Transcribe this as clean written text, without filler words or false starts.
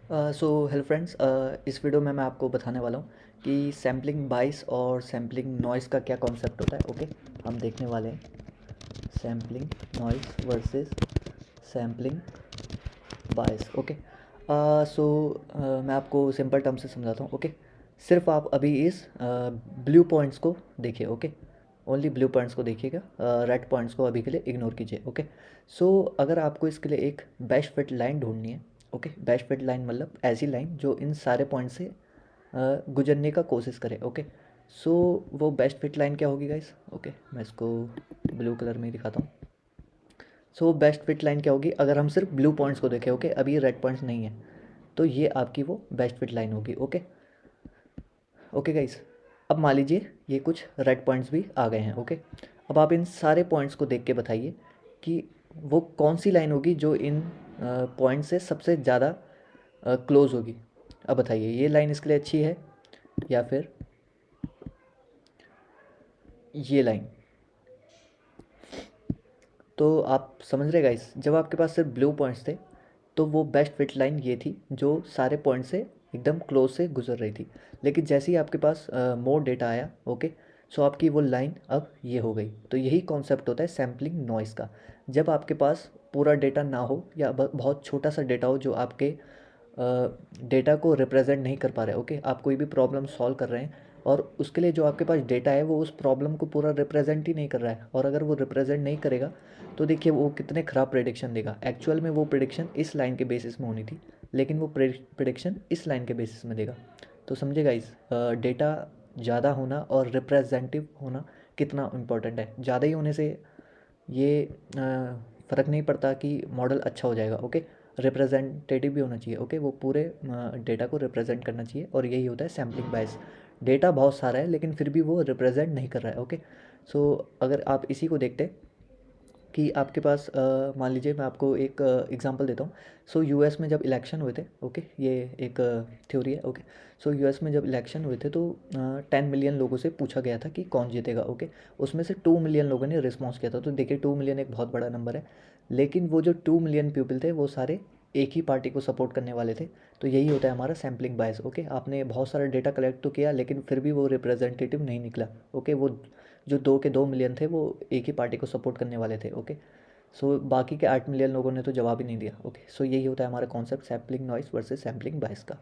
So hello friends, इस video में मैं आपको बताने वाला हूँ कि सैम्पलिंग बाइस और सैम्पलिंग नॉइस का क्या कॉन्सेप्ट होता है। ओके, हम देखने वाले हैं सैम्पलिंग नॉइस वर्सेस सैम्पलिंग बाइस। ओके, सो मैं आपको सिंपल टर्म से समझाता हूँ। ओके, सिर्फ आप अभी इस ब्लू पॉइंट्स को देखिए। ओके, ओनली ब्लू पॉइंट्स को देखिएगा, रेड पॉइंट्स को अभी के लिए इग्नोर कीजिए। ओके, सो अगर आपको इसके लिए एक बेस्ट फिट लाइन ढूंढनी है। ओके, बेस्ट फिट लाइन मतलब ऐसी लाइन जो इन सारे पॉइंट से गुजरने का कोशिश करे। ओके, सो वो बेस्ट फिट लाइन क्या होगी गाइस? ओके, मैं इसको ब्लू कलर में ही दिखाता हूँ। सो बेस्ट फिट लाइन क्या होगी अगर हम सिर्फ ब्लू पॉइंट्स को देखें? ओके, अभी रेड पॉइंट्स नहीं है, तो ये आपकी वो बेस्ट फिट लाइन होगी। ओके, ओके गाइस, अब मान लीजिए ये कुछ रेड पॉइंट्स भी आ गए हैं। ओके, अब आप इन सारे पॉइंट्स को देख के बताइए कि वो कौन सी लाइन होगी जो इन पॉइंट से सबसे ज़्यादा क्लोज होगी। अब बताइए ये लाइन इसके लिए अच्छी है या फिर ये लाइन? तो आप समझ रहे गाइस, जब आपके पास सिर्फ ब्लू पॉइंट्स थे तो वो बेस्ट फिट लाइन ये थी जो सारे पॉइंट से एकदम क्लोज से गुजर रही थी। लेकिन जैसे ही आपके पास मोर डेटा आया, ओके, सो आपकी वो लाइन अब ये हो गई। तो यही कॉन्सेप्ट होता है सैम्पलिंग नॉइस का। जब आपके पास पूरा डेटा ना हो या बहुत छोटा सा डेटा हो जो आपके डेटा को रिप्रेजेंट नहीं कर पा रहे। ओके, आप कोई भी प्रॉब्लम सॉल्व कर रहे हैं और उसके लिए जो आपके पास डेटा है वो उस प्रॉब्लम को पूरा रिप्रेजेंट ही नहीं कर रहा है, और अगर वो रिप्रेजेंट नहीं करेगा तो देखिए वो कितने ख़राब प्रेडिक्शन देगा। एक्चुअल में वो प्रेडिक्शन इस लाइन के बेसिस में होनी थी, लेकिन वो प्रेडिक्शन इस लाइन के बेसिस में देगा। तो समझेगा इस डेटा ज़्यादा होना और रिप्रेजेंटिव होना कितना इम्पोर्टेंट है। ज़्यादा ही होने से ये फ़र्क नहीं पड़ता कि मॉडल अच्छा हो जाएगा। ओके, रिप्रेजेंटेटिव भी होना चाहिए। ओके, वो पूरे डेटा को रिप्रेजेंट करना चाहिए, और यही होता है सैम्पलिंग बायस। डेटा बहुत सारा है लेकिन फिर भी वो रिप्रेजेंट नहीं कर रहा है। ओके, सो अगर आप इसी को देखते कि आपके पास मान लीजिए मैं आपको एक एग्जांपल देता हूँ। सो यूएस में जब इलेक्शन हुए थे, ओके, ये एक थ्योरी है। ओके, सो यूएस में जब इलेक्शन हुए थे तो 10 मिलियन लोगों से पूछा गया था कि कौन जीतेगा। ओके, उसमें से 2 मिलियन लोगों ने रिस्पॉन्स किया था। तो देखिए 2 मिलियन एक बहुत बड़ा नंबर है, लेकिन वो जो 2 मिलियन पीपल थे वो सारे एक ही पार्टी को सपोर्ट करने वाले थे। तो यही होता है हमारा सैम्पलिंग बायस। ओके, आपने बहुत सारा डेटा कलेक्ट तो किया लेकिन फिर भी वो रिप्रेजेंटेटिव नहीं निकला। ओके, वो जो 2 के 2 मिलियन थे वो एक ही पार्टी को सपोर्ट करने वाले थे। ओके, सो बाकी के 8 मिलियन लोगों ने तो जवाब ही नहीं दिया। ओके, सो यही होता है हमारा concept sampling noise versus sampling bias का।